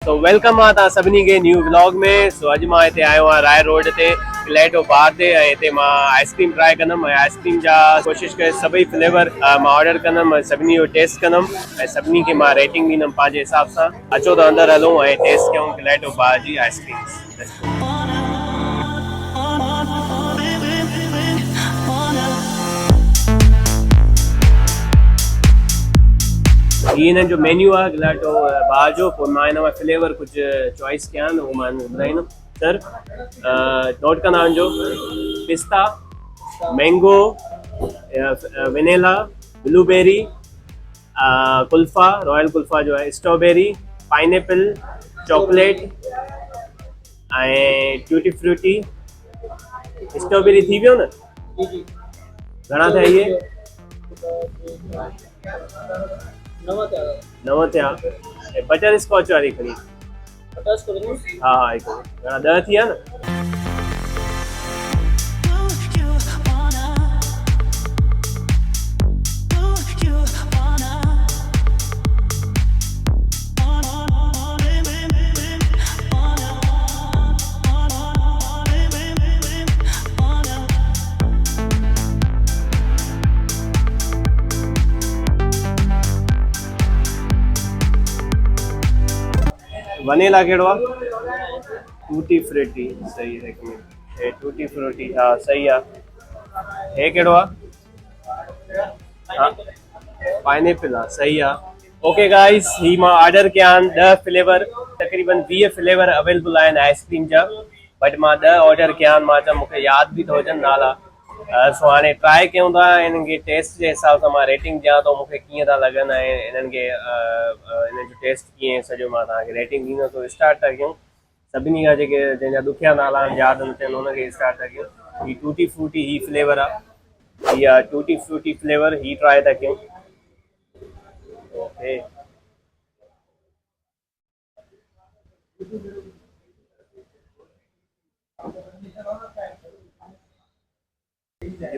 तो वेलकम आहे तव्हां सभिनी खे न्यू व्लॉग में। सो अॼु मां हिते आयो आहियां राय रोड ते क्लेटो बार ते ऐं हिते मां आइसक्रीम ट्राई कंदुमि ऐं आइसक्रीम जा कोशिशि करे सभई फ्लेवर मां ऑर्डर कंदुमि, सभिनी जो टेस्ट कंदुमि ऐं सभिनी खे मां रेटिंग ॾींदुमि पंहिंजे हिसाब सां। अचो त अंदरि हलूं ऐं टेस्ट कयूं क्लेटो बार जी आइसक्रीम। ये हिन जो मेन्यू आहे क्लेटो बार जो। पोइ मां हिन में फ्लेवर कुझु चॉइस कया आहिनि, उहो मां ॿुधाईंदुमि। सर नोट कंदा वञिजो। पिस्ता, mango, vanilla, blueberry, Kulfa, royal Kulfa जो है, स्ट्रॉबेरी, पाइनएप्पल, चॉकलेट ऐं ट्यूटी फ्रूटी। स्ट्रॉबेरी थी वियो न? घणा थिया इहे? 9 थिया। ऐं बटर स्कॉच वारी खणी। हा हा, हिकु घणा 10 थी विया न? वनीला कहिड़ो आहे? टूटी फ्रूटी सही है। हिकु मिनट, हे टूटी फ्रूटी हा सही आहे। हे कहिड़ो आहे? हा पाइनएप्पल आहे, सही आहे। ओके गाइस, ही मां ऑर्डर कया आहिनि 10 फ्लेवर। तक़रीबन 20 फ्लेवर अवेलेबल आहिनि आइसक्रीम जा, बट मां 10 ऑर्डर कया आहिनि। मां चयो मूंखे यादि बि थो हुजनि नाला। सो हाणे ट्राई कयूं था, हिननि खे टेस्ट जे हिसाब सां मां रेटिंग ॾियां थो मूंखे कीअं था लॻनि ऐं हिननि खे हिन जो टेस्ट कीअं सॼो मां तव्हांखे रेटिंग ॾींदो। तो स्टार्ट था कयूं। सभिनी खां जेके जंहिंजा ॾुखिया नाला यादि न थियनि हुनखे स्टार्ट था कयूं। ही टूटी फ्रूटी ही फ्लेवर आहे। ही आहे टूटी फ्रूटी फ्लेवर, ही ट्राई था कयूं। ओके,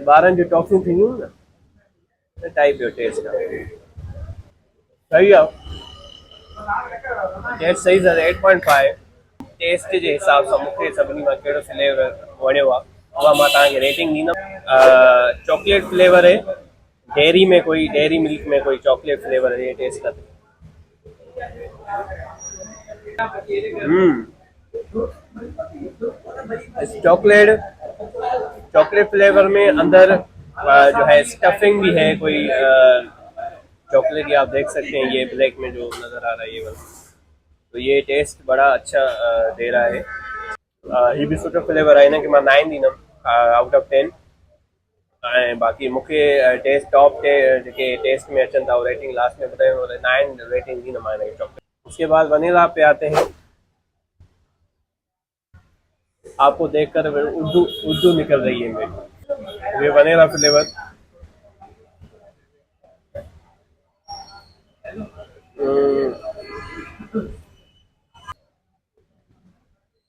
ॿारनि जूं टॉफियूं थींदियूं न टाइप जो टेस्ट आहे। सही आहे, टेस्ट सही आहे। 8.5 टेस्ट जे हिसाब सां मूंखे सभिनी मां कहिड़ो फ्लेवर वणियो आहे उहा मां तव्हांखे रेटिंग ॾींदुमि। चॉकलेट फ्लेवर है, डेयरी में कोई डेयरी मिल्क में कोई चॉकलेट फ्लेवर है, ये टेस्ट कर। इस चॉकलेट चॉकलेट फ्लेवर में अंदर जो है स्टफिंग भी है कोई चॉकलेट की। आप देख सकते हैं ये ब्लैक में जो नज़र आ रहा है ये वाला। तो ये टेस्ट बड़ा अच्छा दे रहा है। ये भी सुठो फ्लेवर आहे। हिनखे मां 9 ॾींदुमि आउट ऑफ 10। ऐं बाक़ी मूंखे टेस्ट टॉप ते जेके टेस्ट में अचनि था वो रेटिंग लास्ट में ॿुधायूं, 9 रेटिंग ॾींदुमि मां हिनखे चॉकलेट। उसके बाद वनीला पे आते हैं। आपको देखकर उर्दू उर्दू निकल रही है मेरी। ये वनीला फ्लेवर।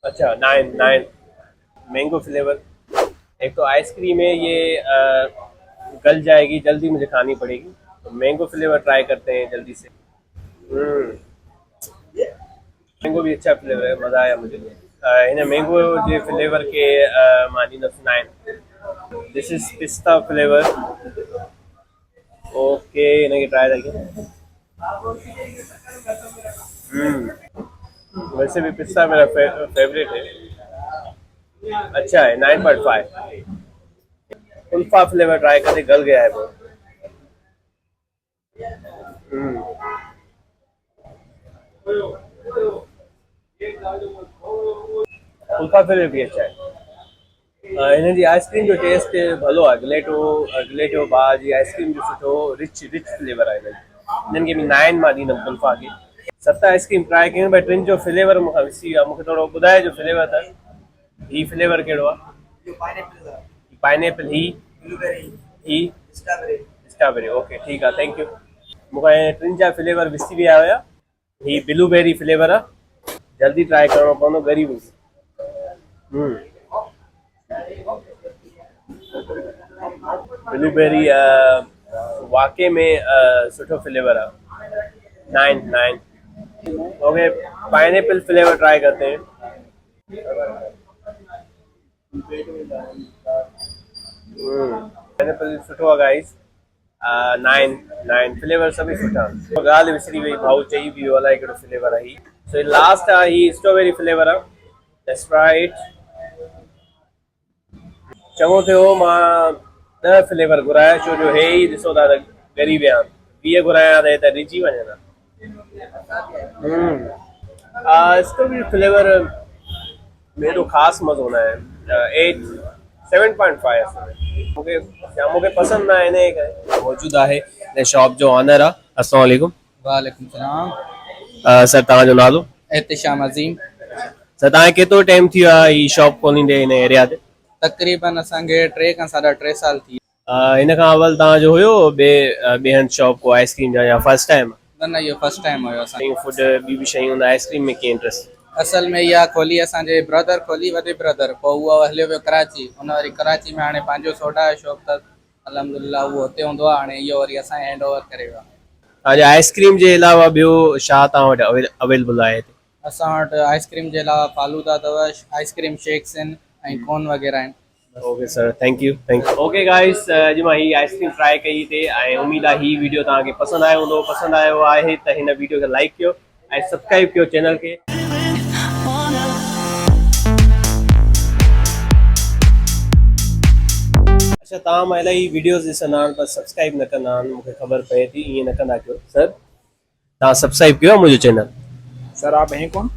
अच्छा 9 मैंगो फ्लेवर। एक तो आइसक्रीम है ये गल जाएगी जल्दी, मुझे खानी पड़ेगी। तो मैंगो फ्लेवर ट्राई करते हैं जल्दी से। मैंगो भी अच्छा फ्लेवर है, मज़ा आया मुझे। इन मैंगो जे फ्लेवर के मां ॾींदुसि 9। दिस इज पिस्ता फ्लेवर। ओके, हिनखे ट्राई था कयूं। वैसे भी पिस्ता मेरा फेवरेट है। अच्छा है, 9.5। कुल्फा फ्लेवर ट्राई करके गल गया है वो। कुल्फा फ्लेवर भी अच्छा है। हिन जी आइसक्रीम जो टेस्ट भलो आहे। ग्लेटो बार जी आइसक्रीम जो सुठो रिच फ्लेवर आहे। हिननि खे बि 9 मां ॾींदुमि कुल्फा खे। 7 आइसक्रीम ट्राई कयूं, भई 3 जो फ्लेवर मूंखां विसी वियो आहे। मूंखे थोरो ॿुधाए जो फ्लेवर अथसि। ही फ्लेवर कहिड़ो आहे? पाइनएप्पल। ही स्ट्रॉबेरी। ओके ठीकु आहे, थैंक यू। मूंखे 3 जा फ्लेवर विसी विया हुया। ही ब्लूबेरी फ्लेवर आहे, जल्दी ट्राई करणो पवंदो ग़रीब। ब्लूबेरी वाकई में सुठो फ्लेवर आहे। 9। ओके, पाइनएप्पल फ्लेवर ट्राई करते हैं। पाइनएप्पल सुठो आहे गाइस। 9 फ्लेवर सभी सुठा। ॻाल्हि विसरी वई, भाऊ चई वियो अलाए कहिड़ो फ्लेवर आहे ही। सो लास्ट आहे ही स्ट्रॉबेरी फ्लेवर आहे। Let's try it. चङो थियो मां 10 फ्लेवर घुराया, छो जो हे ई ॾिसो था त ॻरी विया आहिनि। 20 घुराया त हे त रिजी वञनि था। स्ट्रॉबेरी फ्लेवर में तो ख़ासि मज़ो न आहे। 7.5 मूंखे पसंद ना आहे। इन करे मौजूद आहे हिन शॉप जो ऑनर आहे। अस्सलाम वालेकुम। वालेकुम सलाम। सर तव्हांजो नालो? एहतिशाम अज़ीम। सर तव्हांखे केतिरो टाइम थी वियो आहे ही शॉप खोलींदे हिन एरिया ते? तक़रीबन असांखे 3 खां 3.5 साल थी। हिन खां अवल तव्हांजो हुयो ॿिए हंधि शॉप को आइसक्रीम जा, या फर्स्ट टाइम? न इहो फर्स्ट टाइम हुयो असांजो। फूड ॿी बि शयूं हूंदा, आइसक्रीम में कीअं इंट्रस्ट? असल में इहा खोली असांजे ब्रदर खोली, वॾे ब्रदर, पोइ उहो हलियो वियो कराची। हुन वरी कराची में हाणे पंहिंजो सोडा जो शॉप अथसि, अल्हम्दुलिल्लाह उहो हुते हूंदो आहे। हाणे इहो वरी असां हैंड ओवर करे वियो आहे। तव्हांजे आइसक्रीम जे अलावा ॿियो छा तव्हां वटि अवेलेबल आहे हिते? असां वटि आइसक्रीम जे अलावा फालूदा अथव, आइसक्रीम शेक्स आहिनि ऐं कोन वग़ैरह आहिनि। Okay sir, thank you. Okay guys, अॼु मां ही आइसक्रीम ट्राई कई हिते ऐं उमेद आहे ही वीडियो तव्हांखे पसंदि आयो हूंदो। पसंदि आयो आहे त हिन वीडियो खे लाइक कयो ऐं सब्सक्राइब कयो चैनल खे। अच्छा, तव्हां इलाही वीडियोस ॾिसंदा आहिनि पर सब्सक्राइब न कंदा आहिनि, मूंखे ख़बर पए थी। ईअं न कंदा कयो सर, तव्हां सब्सक्राइब कयो मुंहिंजो चैनल। सर आप हैं कौन?